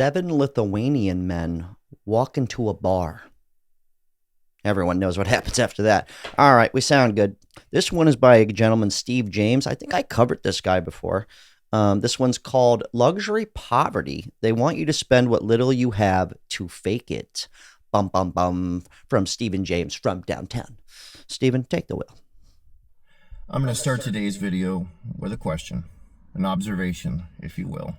7 Lithuanian men walk into a bar. Everyone knows what happens after that. All right, we sound good. This one is by a gentleman, Steve James. I think I covered this guy before. This one's called Luxury Poverty. They want you to spend what little you have to fake it. Bum, bum, bum. From Stephen James from downtown. Stephen, take the wheel. I'm going to start today's video with a question, an observation, if you will.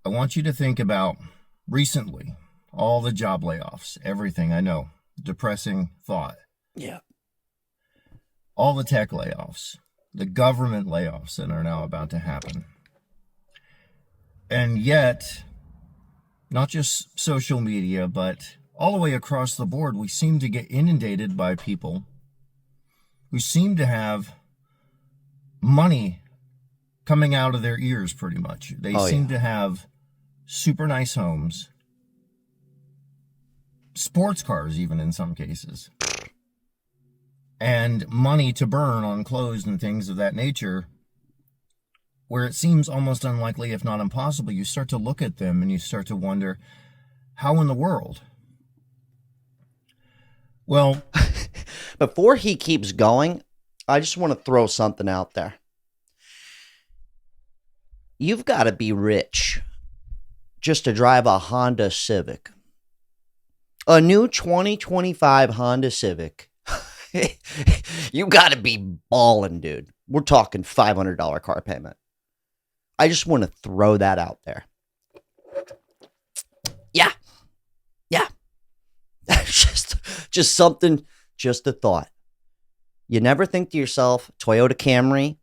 I want you to think about recently, all the job layoffs, everything. I know, depressing thought. Yeah. All the tech layoffs, the government layoffs that are now about to happen. And yet, not just social media, but all the way across the board, we seem to get inundated by people who seem to have money coming out of their ears pretty much. They seem to have super nice homes, sports cars even in some cases, and money to burn on clothes and things of that nature, where it seems almost unlikely, if not impossible. You start to look at them and you start to wonder, how in the world? Well, before he keeps going, I just want to throw something out there. You've got to be rich just to drive a Honda Civic. A new 2025 Honda Civic. You got to be balling, dude. We're talking $500 car payment. I just want to throw that out there. Yeah. Yeah. just something, just a thought. You never think to yourself, Toyota Camry,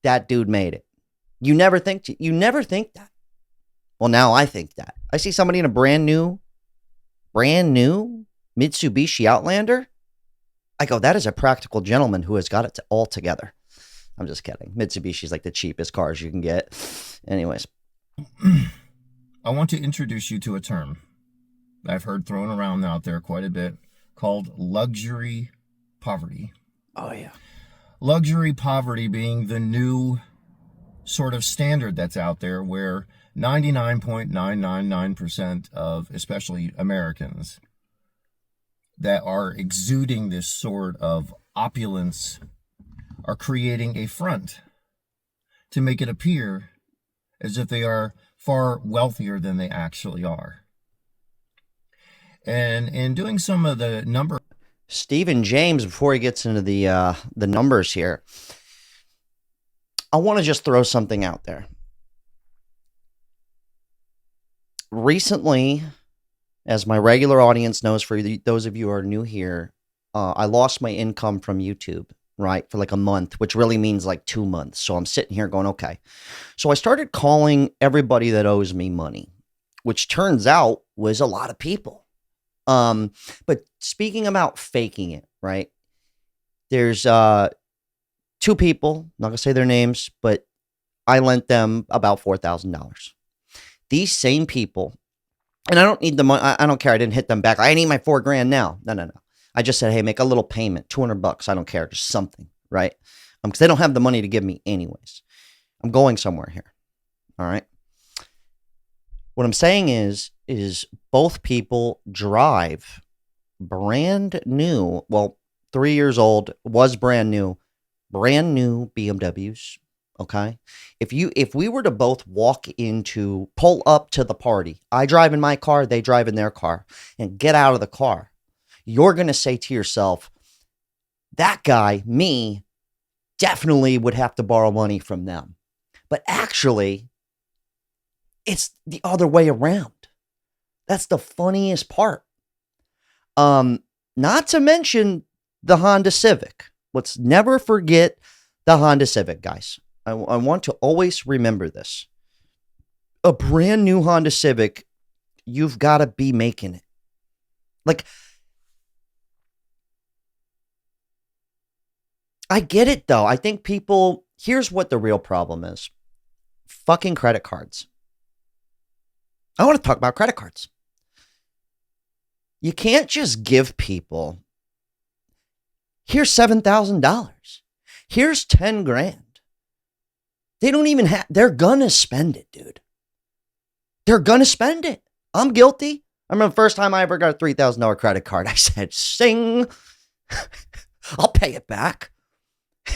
that dude made it. You never think that. Well, now I think that. I see somebody in a brand new Mitsubishi Outlander. I go, that is a practical gentleman who has got it all together. I'm just kidding. Mitsubishi's like the cheapest cars you can get. Anyways. I want to introduce you to a term I've heard thrown around out there quite a bit called luxury poverty. Oh, yeah. Luxury poverty being the new sort of standard that's out there where 99.999% of especially Americans that are exuding this sort of opulence are creating a front to make it appear as if they are far wealthier than they actually are. And in doing some of the number... Stephen James, before he gets into the numbers here, I want to just throw something out there. Recently, as my regular audience knows, for those of you who are new here, I lost my income from YouTube, right, for like a month, which really means like 2 months. So I'm sitting here going, okay. So I started calling everybody that owes me money, which turns out was a lot of people. But speaking about faking it, right, there's 2 people, not gonna say their names, but I lent them about $4,000. These same people, and I don't need the money. I don't care. I didn't hit them back. I need my $4,000 now. No. I just said, hey, make a little payment, $200. I don't care, just something, right? Because they don't have the money to give me anyways. I'm going somewhere here. All right. What I'm saying is both people drive brand new, well, 3 years old, was brand new BMWs. Okay. If we were to both pull up to the party, I drive in my car, they drive in their car, and get out of the car, you're going to say to yourself, that guy, me, definitely would have to borrow money from them. But actually, it's the other way around. That's the funniest part. Not to mention the Honda Civic. Let's never forget the Honda Civic, guys. I want to always remember this. A brand new Honda Civic, you've got to be making it. Like, I get it, though. I think people, here's what the real problem is. Fucking credit cards. I want to talk about credit cards. You can't just give people, here's $7,000. Here's $10,000. They don't even have, they're gonna spend it, dude. They're going to spend it. I'm guilty. I remember the first time I ever got a $3,000 credit card, I said, sing. I'll pay it back.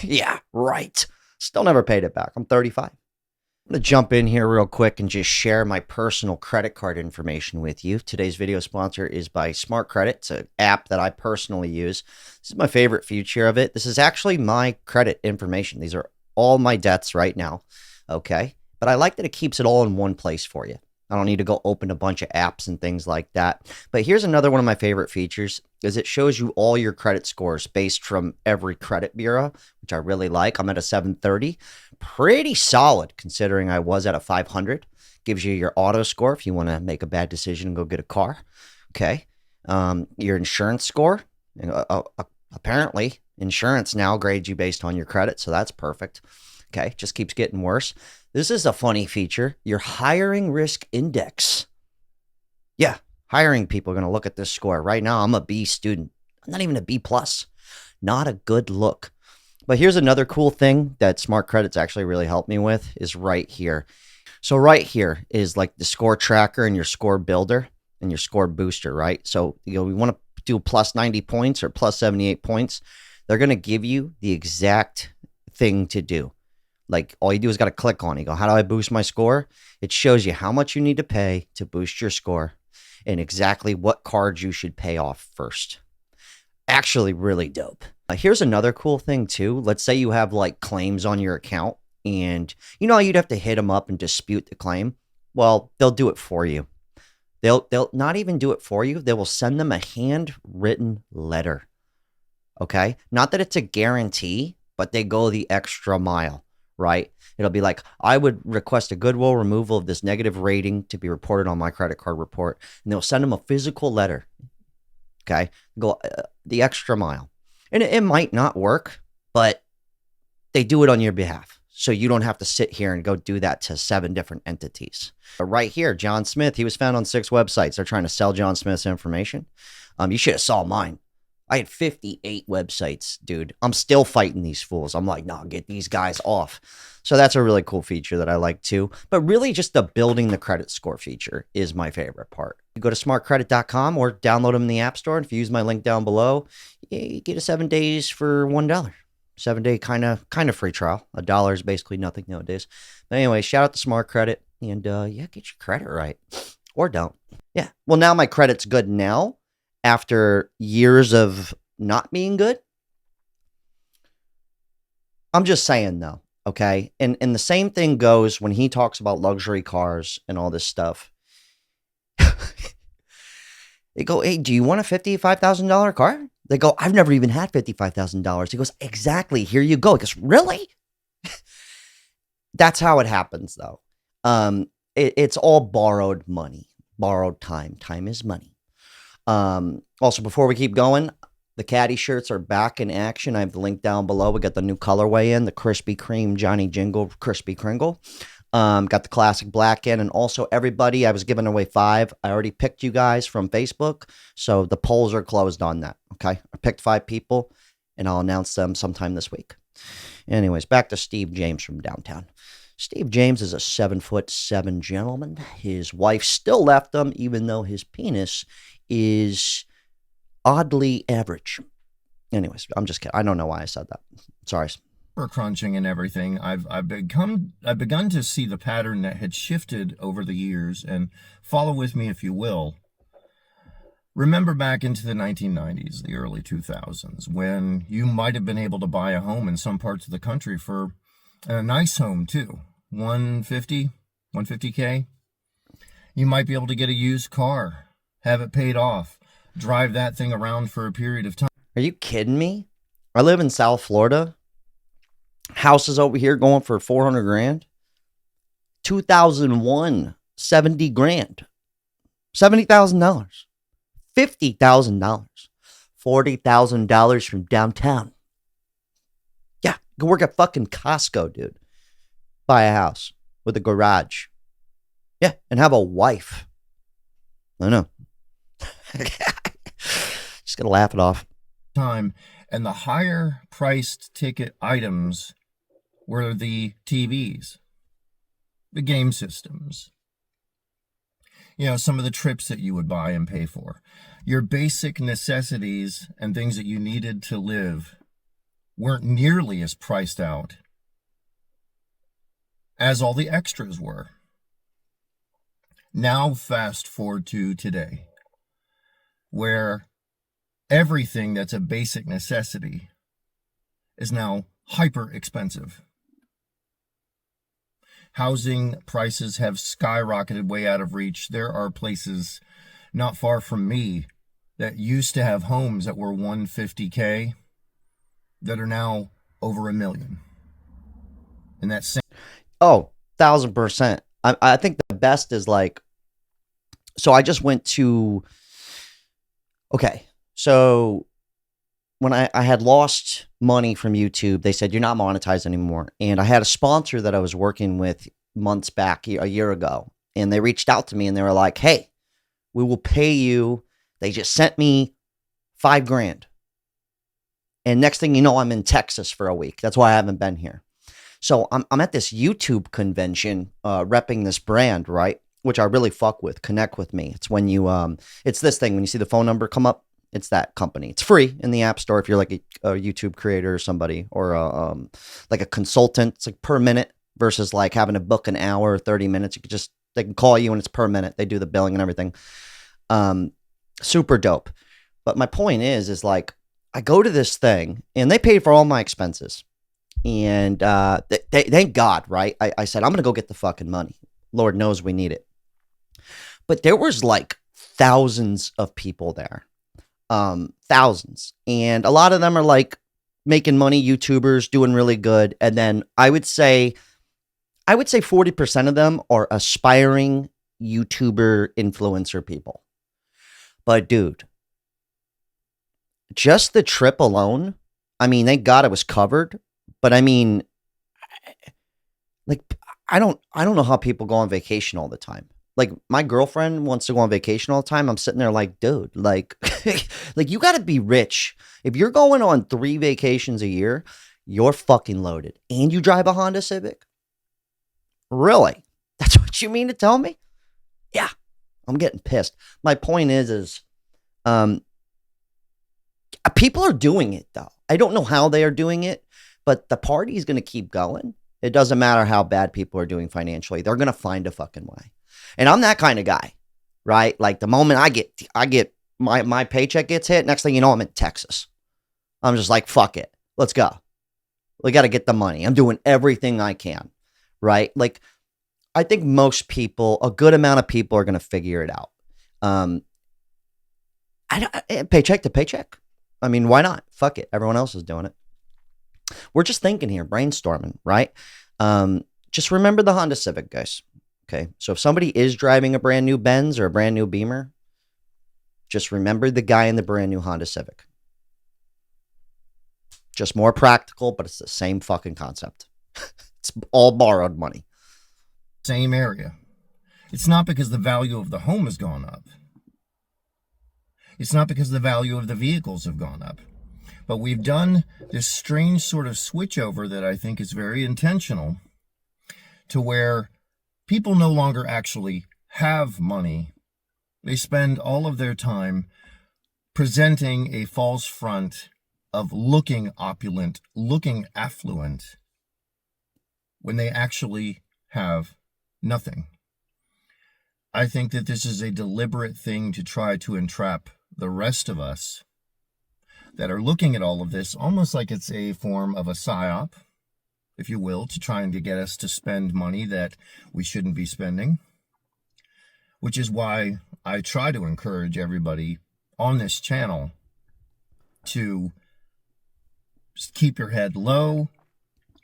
Yeah, right. Still never paid it back. I'm 35. I'm going to jump in here real quick and just share my personal credit card information with you. Today's video sponsor is by Smart Credit. It's an app that I personally use. This is my favorite feature of it. This is actually my credit information. These are all my debts right now. Okay. But I like that it keeps it all in one place for you. I don't need to go open a bunch of apps and things like that. But here's another one of my favorite features is it shows you all your credit scores based from every credit bureau, which I really like. I'm at a 730. Pretty solid considering I was at a 500. Gives you your auto score if you want to make a bad decision and go get a car. Okay. Your insurance score. Apparently, insurance now grades you based on your credit, so that's perfect. Okay. Just keeps getting worse. This is a funny feature. Your hiring risk index. Yeah, hiring people are going to look at this score. Right now, I'm a B student. I'm not even a B plus. Not a good look. But here's another cool thing that Smart Credit's actually really helped me with is right here. So right here is like the score tracker and your score builder and your score booster, right? So we want to do plus 90 points or plus 78 points. They're going to give you the exact thing to do. Like all you do is got to click on it. You go, how do I boost my score? It shows you how much you need to pay to boost your score and exactly what cards you should pay off first. Actually really dope. Here's another cool thing too. Let's say you have like claims on your account and you know, you'd have to hit them up and dispute the claim. Well, they'll do it for you. They'll not even do it for you. They will send them a handwritten letter. Okay. Not that it's a guarantee, but they go the extra mile. Right? It'll be like, I would request a goodwill removal of this negative rating to be reported on my credit card report. And they'll send them a physical letter. Okay. Go the extra mile. And it might not work, but they do it on your behalf. So you don't have to sit here and go do that to 7 different entities. But right here, John Smith, he was found on 6 websites. They're trying to sell John Smith's information. You should have saw mine. I had 58 websites, dude. I'm still fighting these fools. I'm like, no, get these guys off. So that's a really cool feature that I like too. But really just the building the credit score feature is my favorite part. You go to smartcredit.com or download them in the App Store. And if you use my link down below, you get a 7 days for $1. 7-day kind of free trial. $1 is basically nothing nowadays. But anyway, shout out to Smart Credit and yeah, get your credit right or don't. Yeah. Well, now my credit's good now. After years of not being good. I'm just saying though, okay? And the same thing goes when he talks about luxury cars and all this stuff. They go, hey, do you want a $55,000 car? They go, I've never even had $55,000. He goes, exactly, here you go. He goes, really? That's how it happens though. It's all borrowed money, borrowed time. Time is money. Also, before we keep going, the caddy shirts are back in action. I have the link down below. We got the new colorway in, the Krispy Kreme Johnny Jingle Krispy Kringle. Got the classic black in, and also everybody, I was giving away 5. I already picked you guys from Facebook, so the polls are closed on that. Okay, I picked 5 people, and I'll announce them sometime this week. Anyways, back to Steve James from downtown. Steve James is a 7'7" gentleman. His wife still left him, even though his penis is oddly average. Anyways, I'm just kidding. I don't know why I said that. Sorry. For crunching and everything, I've begun to see the pattern that had shifted over the years, and follow with me if you will. Remember back into the 1990s, the early 2000s, when you might have been able to buy a home in some parts of the country for a nice home too, 150K. You might be able to get a used car, have it paid off, drive that thing around for a period of time. Are you kidding me? I live in South Florida. Houses over here going for 400 grand. 2001, 70 grand. $70,000. $50,000. $40,000 from downtown. Yeah, go work at fucking Costco, dude. Buy a house with a garage. Yeah, and have a wife. I know. Just gonna laugh it off. Time, and the higher priced ticket items were the TVs, the game systems, some of the trips that you would buy and pay for. Your basic necessities and things that you needed to live weren't nearly as priced out as all the extras were. Now fast forward to today, where everything that's a basic necessity is now hyper expensive. Housing prices have skyrocketed way out of reach. There are places not far from me that used to have homes that were $150K that are now over $1 million. And that's Oh, 1,000%. I think the best is like, so I just went to, okay, so when I had lost money from YouTube, they said, you're not monetized anymore. And I had a sponsor that I was working with months back, a year ago, and they reached out to me and they were like, hey, we will pay you. They just sent me $5,000. And next thing you know, I'm in Texas for a week. That's why I haven't been here. So I'm at this YouTube convention, repping this brand, right? Which I really fuck with, connect with me. It's when you, it's this thing, when you see the phone number come up, it's that company. It's free in the App Store if you're like a YouTube creator or somebody, or like a consultant. It's like per minute versus like having to book an hour or 30 minutes. You could just, they can call you and it's per minute. They do the billing and everything. Super dope. But my point is like, I go to this thing and they paid for all my expenses. And thank God, right? I said, I'm going to go get the fucking money. Lord knows we need it. But there was like thousands of people there. Thousands. And a lot of them are like making money, YouTubers, doing really good. And then I would say 40% of them are aspiring YouTuber influencer people. But dude, just the trip alone, I mean, thank God it was covered. But I mean, like, I don't know how people go on vacation all the time. Like, my girlfriend wants to go on vacation all the time. I'm sitting there like, dude, like, like you got to be rich. If you're going on 3 vacations a year, you're fucking loaded. And you drive a Honda Civic? Really? That's what you mean to tell me? Yeah, I'm getting pissed. My point is people are doing it though. I don't know how they are doing it. But the party is going to keep going. It doesn't matter how bad people are doing financially. They're going to find a fucking way. And I'm that kind of guy, right? Like the moment I get my paycheck gets hit, next thing you know, I'm in Texas. I'm just like, fuck it. Let's go. We got to get the money. I'm doing everything I can, right? Like I think most people, a good amount of people are going to figure it out. Paycheck to paycheck. I mean, why not? Fuck it. Everyone else is doing it. We're just thinking here, brainstorming, right? Just remember the Honda Civic, guys. Okay, so if somebody is driving a brand new Benz or a brand new Beamer, just remember the guy in the brand new Honda Civic. Just more practical, but it's the same fucking concept. It's all borrowed money. Same area. It's not because the value of the home has gone up. It's not because the value of the vehicles have gone up. But we've done this strange sort of switchover that I think is very intentional to where people no longer actually have money. They spend all of their time presenting a false front of looking opulent, looking affluent, when they actually have nothing. I think that this is a deliberate thing to try to entrap the rest of us that are looking at all of this almost like it's a form of a psyop, if you will, to trying to get us to spend money that we shouldn't be spending, which is why I try to encourage everybody on this channel to keep your head low,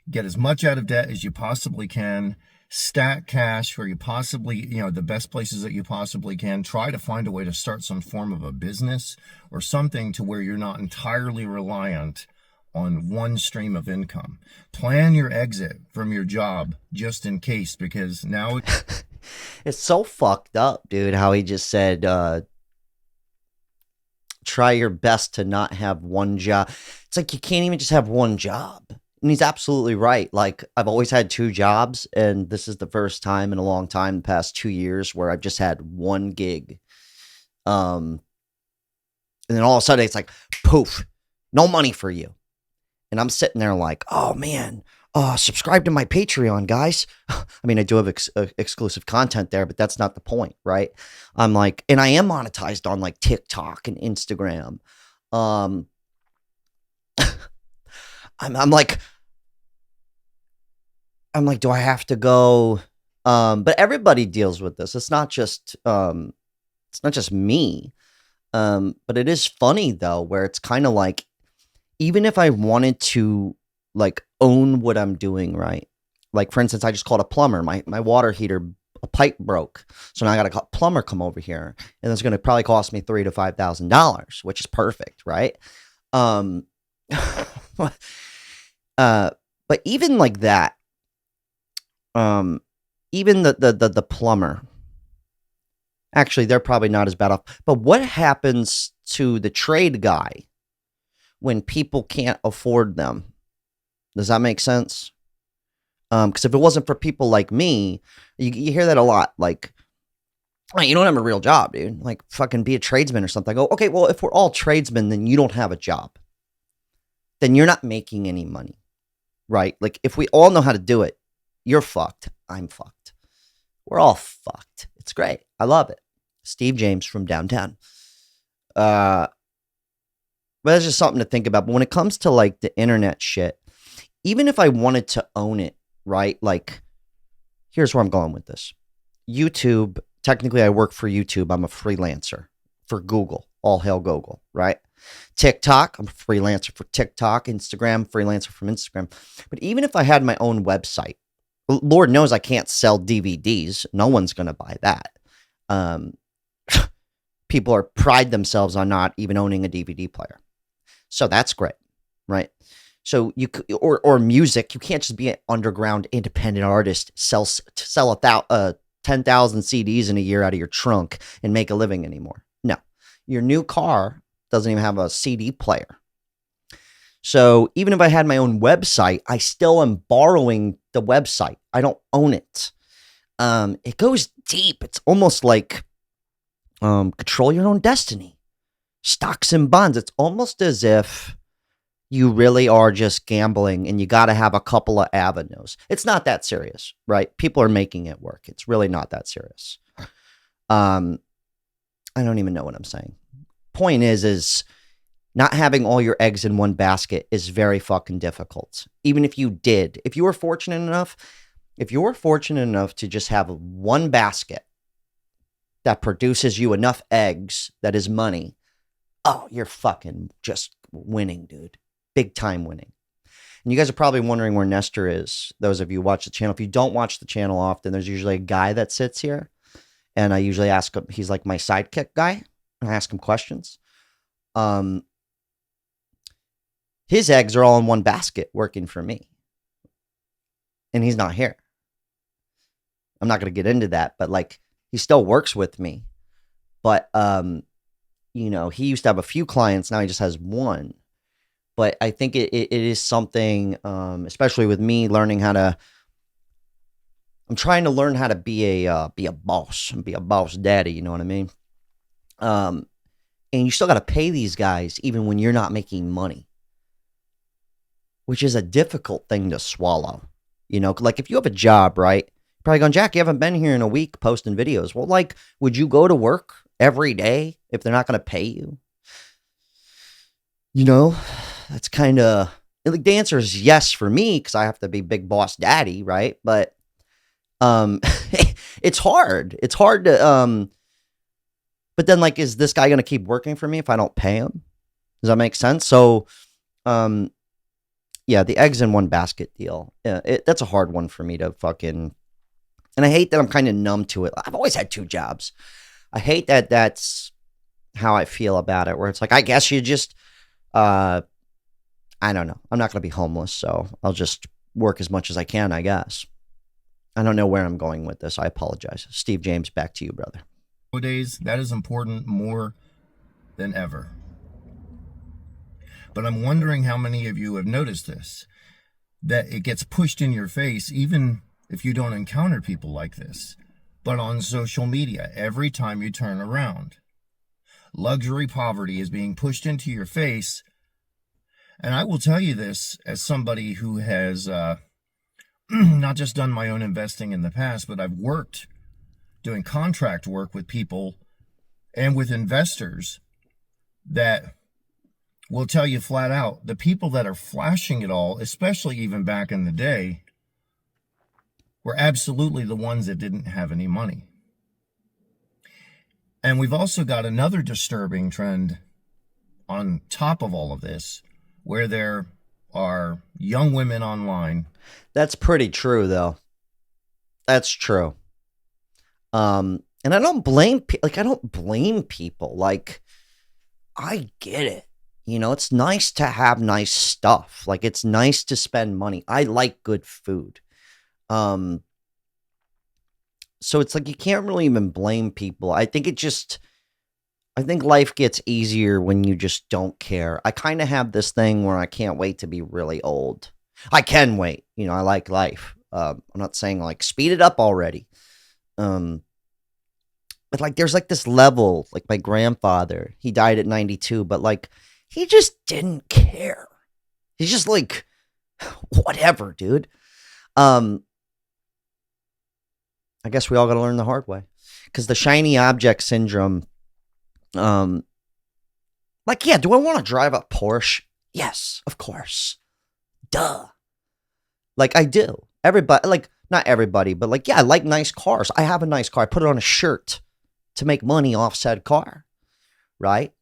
get as much out of debt as you possibly can, stack cash where you possibly, the best places that you possibly can. Try to find a way to start some form of a business or something to where you're not entirely reliant on one stream of income. Plan your exit from your job just in case, because now it's so fucked up, dude, how he just said, try your best to not have one job. It's like you can't even just have one job. And he's absolutely right. Like, I've always had 2 jobs, and this is the first time in a long time, the past 2 years, where I've just had 1 gig. Um, and then all of a sudden, it's like, poof, no money for you. And I'm sitting there like, oh man, subscribe to my Patreon, guys. I mean, I do have exclusive content there, but that's not the point, right? I'm like, and I am monetized on like TikTok and Instagram. Um, I'm like, do I have to go? But everybody deals with this. It's not just me. But it is funny though, where it's kind of like, even if I wanted to like own what I'm doing, right? Like for instance, I just called a plumber. My water heater, a pipe broke, so now I got to call a plumber come over here, and it's going to probably cost me $3,000 to $5,000, which is perfect, right? Um, but even like that, even the plumber, actually, they're probably not as bad off. But what happens to the trade guy when people can't afford them? Does that make sense? Because if it wasn't for people like me, you hear that a lot. Like, oh, you don't have a real job, dude. Like, fucking be a tradesman or something. I go, okay, well, if we're all tradesmen, then you don't have a job. Then you're not making any money, right? Like, if we all know how to do it, you're fucked. I'm fucked. We're all fucked. It's great. I love it. Steve James from downtown. But that's just something to think about. But when it comes to like the internet shit, even if I wanted to own it, right? Like, here's where I'm going with this. YouTube, technically I work for YouTube. I'm a freelancer for Google. All hail Google, right? TikTok, I'm a freelancer for TikTok. Instagram, freelancer from Instagram. But even if I had my own website, Lord knows I can't sell DVDs. No one's going to buy that. People pride themselves on not even owning a DVD player. So that's great, right? So you or music, you can't just be an underground independent artist, sell 10,000 CDs in a year out of your trunk and make a living anymore. No, your new car doesn't even have a CD player. So even if I had my own website, I still am borrowing the website. I don't own it. It goes deep. It's almost like control your own destiny. Stocks and bonds. It's almost as if you really are just gambling and you got to have a couple of avenues. It's not that serious, right? People are making it work. It's really not that serious. I don't even know what I'm saying. Point is not having all your eggs in one basket is very fucking difficult. Even if you did, if you were fortunate enough to just have one basket that produces you enough eggs that is money, oh, you're fucking just winning, dude. Big time winning. And you guys are probably wondering where Nestor is, those of you who watch the channel. If you don't watch the channel often, there's usually a guy that sits here, and I usually ask him, he's like my sidekick guy, and I ask him questions. His eggs are all in one basket working for me, and he's not here. I'm not going to get into that, but like, he still works with me. But, you know, he used to have a few clients. Now he just has one. But I think it is something, especially with me learning how to, I'm trying to learn how to be a boss and be a boss daddy. You know what I mean? And you still got to pay these guys even when you're not making money, which is a difficult thing to swallow. You know, like if you have a job, right? You're probably going, Jack, you haven't been here in a week posting videos. Well, like, would you go to work every day if they're not going to pay you? You know, that's kind of, like, the answer is yes for me because I have to be big boss daddy, right? But it's hard. It's hard to, but then, like, is this guy going to keep working for me if I don't pay him? Does that make sense? So, yeah, the eggs in one basket deal. That's a hard one for me to fucking, and I hate that I'm kind of numb to it. I've always had 2 jobs. I hate that that's how I feel about it, where it's like, I guess you just, I don't know. I'm not going to be homeless, so I'll just work as much as I can, I guess. I don't know where I'm going with this. I apologize. Steve James, back to you, brother. Nowadays, that is important more than ever. But I'm wondering how many of you have noticed this. that it gets pushed in your face, even if you don't encounter people like this. But on social media, every time you turn around, luxury poverty is being pushed into your face. And I will tell you this as somebody who has not just done my own investing in the past, but I've worked doing contract work with people and with investors that will tell you flat out, the people that are flashing it all, especially even back in the day, were absolutely the ones that didn't have any money. And we've also got another disturbing trend on top of all of this, where there are young women online. That's pretty true, though. That's true. And I don't blame I don't blame people. Like, I get it. You know, it's nice to have nice stuff. Like, it's nice to spend money. I like good food. So it's like you can't really even blame people. I think life gets easier when you just don't care. I kind of have this thing where I can't wait to be really old. I can wait. You know, I like life. I'm not saying like speed it up already. But like there's like this level, like my grandfather, he died at 92, but like he just didn't care. He's just like, whatever, dude. I guess we all got to learn the hard way, because the shiny object syndrome, like, yeah, do I want to drive a Porsche? Yes, of course. Duh. Like, I do. Everybody, like, not everybody, but like, yeah, I like nice cars. I have a nice car. I put it on a shirt to make money off said car. Right?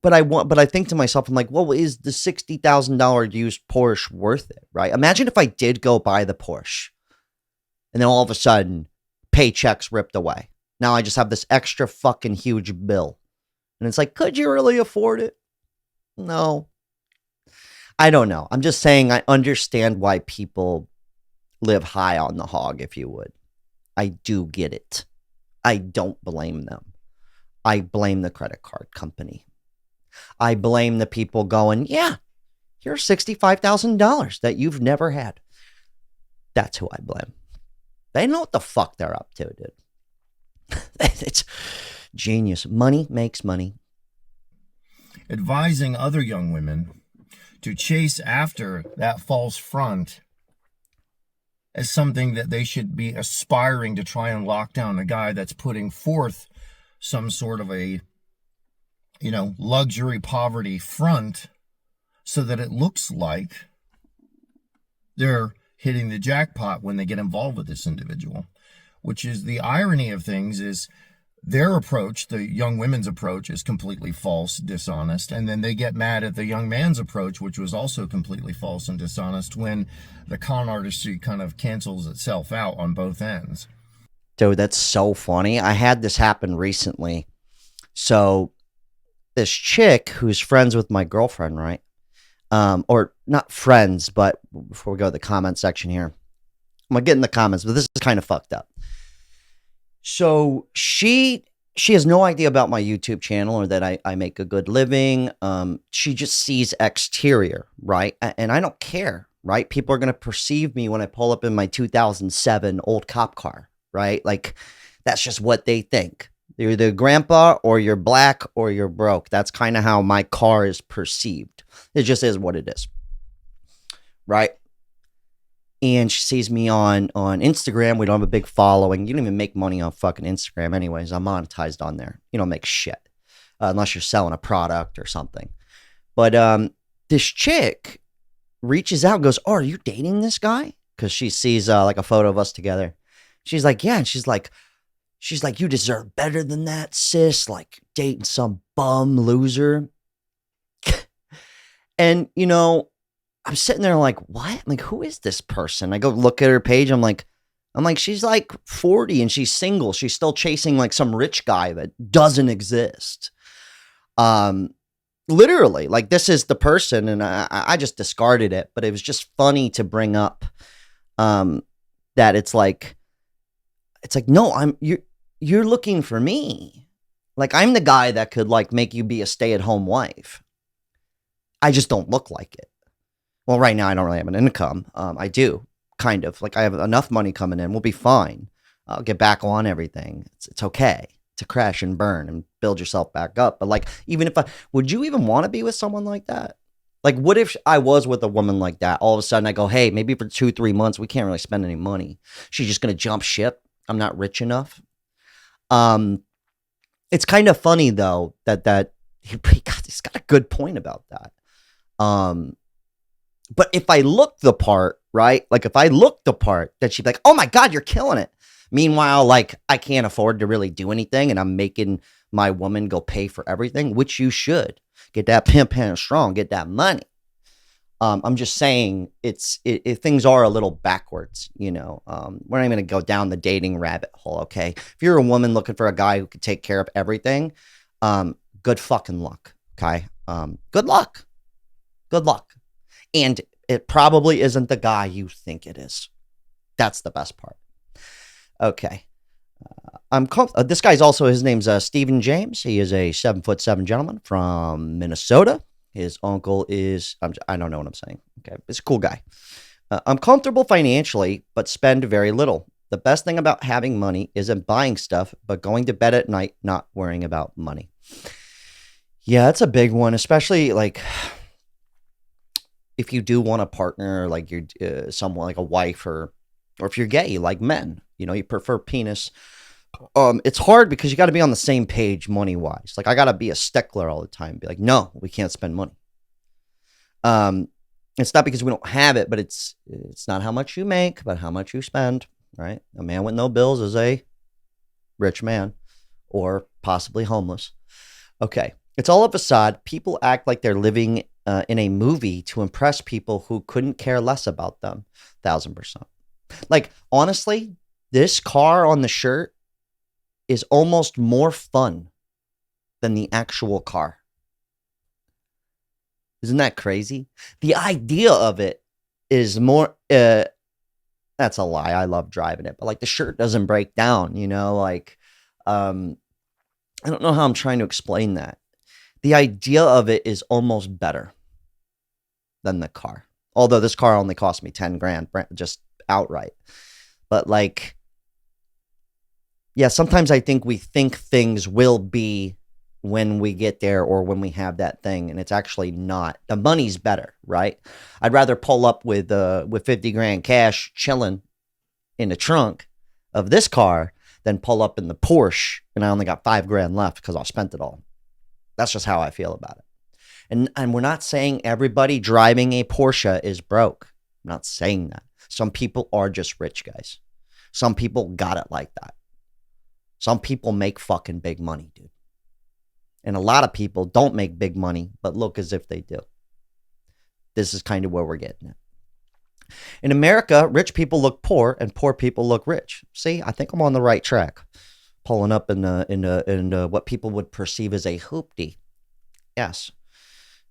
But I think to myself, I'm like, well, is the $60,000 used Porsche worth it? Right? Imagine if I did go buy the Porsche and then all of a sudden paychecks ripped away. Now I just have this extra fucking huge bill. And it's like, could you really afford it? No. I don't know. I'm just saying I understand why people live high on the hog, if you would. I do get it. I don't blame them. I blame the credit card company. I blame the people going, yeah, here's $65,000 that you've never had. That's who I blame. They know what the fuck they're up to, dude. It's genius. Money makes money. Advising other young women to chase after that false front as something that they should be aspiring to try and lock down, a guy that's putting forth some sort of a, you know, luxury poverty front so that it looks like they're hitting the jackpot when they get involved with this individual. Which is the irony of things, is their approach, the young women's approach, is completely false, dishonest, and then they get mad at the young man's approach, which was also completely false and dishonest, when the con artistry kind of cancels itself out on both ends. Dude, that's so funny. I had this happen recently. So this chick who's friends with my girlfriend, right? Or not friends, but before we go to the comment section here, I'm gonna get in the comments, but this is kind of fucked up. So she has no idea about my YouTube channel or that I make a good living. She just sees exterior, right? And I don't care, right? People are going to perceive me when I pull up in my 2007 old cop car, right? Like, that's just what they think. You're either grandpa or you're black or you're broke. That's kind of how my car is perceived. It just is what it is, right? And she sees me on Instagram. We don't have a big following. You don't even make money on fucking Instagram anyways. I'm monetized on there. You don't make shit unless you're selling a product or something. But this chick reaches out and goes, oh, are you dating this guy? Because she sees like a photo of us together. She's like, yeah. And she's like, you deserve better than that, sis. Like, dating some bum loser. And, you know, I'm sitting there like, what? I'm like, who is this person? I go look at her page. I'm like, she's like 40 and she's single. She's still chasing like some rich guy that doesn't exist. Literally, like, this is the person. And I just discarded it, but it was just funny to bring up, that it's like, no, you're looking for me. Like, I'm the guy that could like make you be a stay-at-home wife. I just don't look like it. Well, right now I don't really have an income. I do kind of like I have enough money coming in. We'll be fine. I'll get back on everything. It's okay to crash and burn and build yourself back up. But like, even if would you even want to be with someone like that? Like, what if I was with a woman like that? All of a sudden I go, hey, maybe for 2, 3 months, we can't really spend any money. She's just going to jump ship. I'm not rich enough. Um, it's kind of funny though, that he's got a good point about that. Um, But if I look the part, right? Like if I look the part, then she'd be like, oh my God, you're killing it. Meanwhile, like I can't afford to really do anything and I'm making my woman go pay for everything, which you should. Get that pimp hand strong, get that money. I'm just saying things are a little backwards, you know. We're not even going to go down the dating rabbit hole, okay? If you're a woman looking for a guy who could take care of everything, good fucking luck, okay? Good luck. Good luck. And it probably isn't the guy you think it is. That's the best part. Okay. This guy's also, his name's Stephen James. He is a 7'7" gentleman from Minnesota. His uncle is, I don't know what I'm saying. Okay. He's a cool guy. I'm comfortable financially, but spend very little. The best thing about having money isn't buying stuff, but going to bed at night, not worrying about money. Yeah, that's a big one, especially like if you do want a partner, like you're someone like a wife, or if you're gay, like men, you know, you prefer penis. It's hard because you got to be on the same page money wise. Like I got to be a stickler all the time. Be like, no, we can't spend money. It's not because we don't have it, but it's not how much you make, but how much you spend. Right? A man with no bills is a rich man, or possibly homeless. Okay, it's all a facade. People act like they're living in a movie to impress people who couldn't care less about them. 1000%. Like, honestly, this car on the shirt is almost more fun than the actual car. Isn't that crazy? The idea of it is more, that's a lie. I love driving it, but like the shirt doesn't break down, you know, like, I don't know how I'm trying to explain that. The idea of it is almost better than the car. Although this car only cost me 10 grand just outright. But like, yeah, sometimes I think we think things will be when we get there or when we have that thing, and it's actually not. The money's better, right? I'd rather pull up with 50 grand cash chilling in the trunk of this car than pull up in the Porsche and I only got 5 grand left because I spent it all. That's just how I feel about it. And we're not saying everybody driving a Porsche is broke. I'm not saying that. Some people are just rich, guys. Some people got it like that. Some people make fucking big money, dude. And a lot of people don't make big money, but look as if they do. This is kind of where we're getting at. In America, rich people look poor and poor people look rich. See, I think I'm on the right track. Pulling up in what people would perceive as a hoopty. Yes.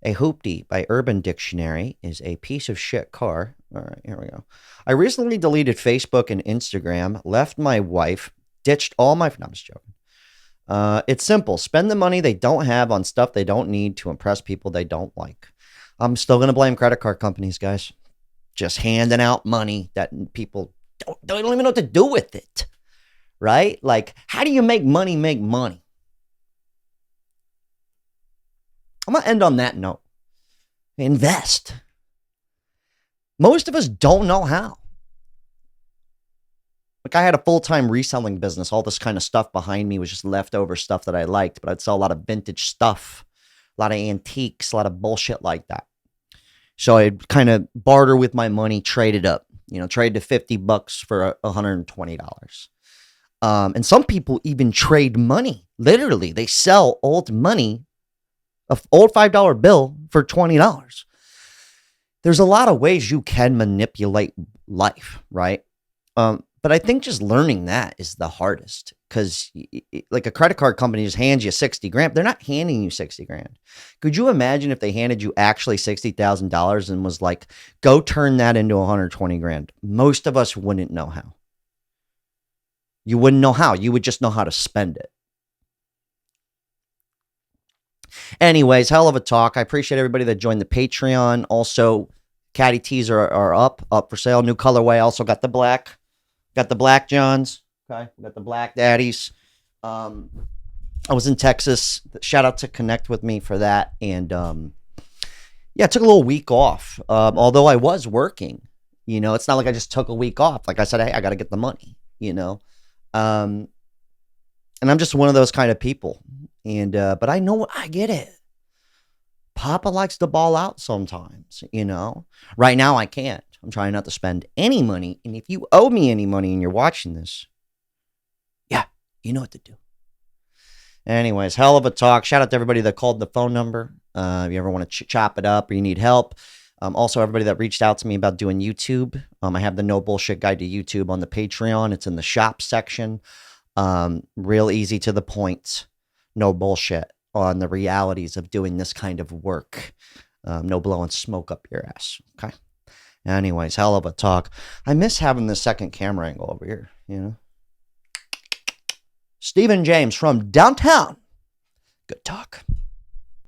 A hoopty by Urban Dictionary is a piece of shit car. All right, here we go. I recently deleted Facebook and Instagram, left my wife, ditched all my... No, I'm just joking. It's simple. Spend the money they don't have on stuff they don't need to impress people they don't like. I'm still going to blame credit card companies, guys. Just handing out money that people don't even know what to do with it. Right? Like, how do you make money make money? I'm going to end on that note. Invest. Most of us don't know how. Like, I had a full-time reselling business. All this kind of stuff behind me was just leftover stuff that I liked, but I'd sell a lot of vintage stuff, a lot of antiques, a lot of bullshit like that. So I'd kind of barter with my money, trade it up, trade to $50 for $120. And some people even trade money. Literally, they sell old money, an old $5 bill for $20. There's a lot of ways you can manipulate life, right? But I think just learning that is the hardest, because like a credit card company just hands you 60 grand. They're not handing you 60 grand. Could you imagine if they handed you actually $60,000 and was like, go turn that into 120 grand? Most of us wouldn't know how. You wouldn't know how. You would just know how to spend it. Anyways, hell of a talk. I appreciate everybody that joined the Patreon. Also, Caddy tees are up for sale. New colorway. Also got the black. Got the black Johns. Okay. Got the black daddies. I was in Texas. Shout out to Connect with me for that. And yeah, I took a little week off. Although I was working, you know, it's not like I just took a week off. Like I said, hey, I got to get the money, you know. And I'm just one of those kind of people. And but I know I get it. Papa likes to ball out sometimes, you know. Right now I can't. I'm trying not to spend any money. And if you owe me any money and you're watching this, yeah, you know what to do. Anyways, hell of a talk. Shout out to everybody that called the phone number. If you ever want to chop it up or you need help. Also, everybody that reached out to me about doing YouTube. I have the No Bullshit Guide to YouTube on the Patreon. It's in the shop section. Real easy to the point. No bullshit on the realities of doing this kind of work. No blowing smoke up your ass. Okay. Anyways, hell of a talk. I miss having the second camera angle over here, you know. Stephen James from downtown. Good talk.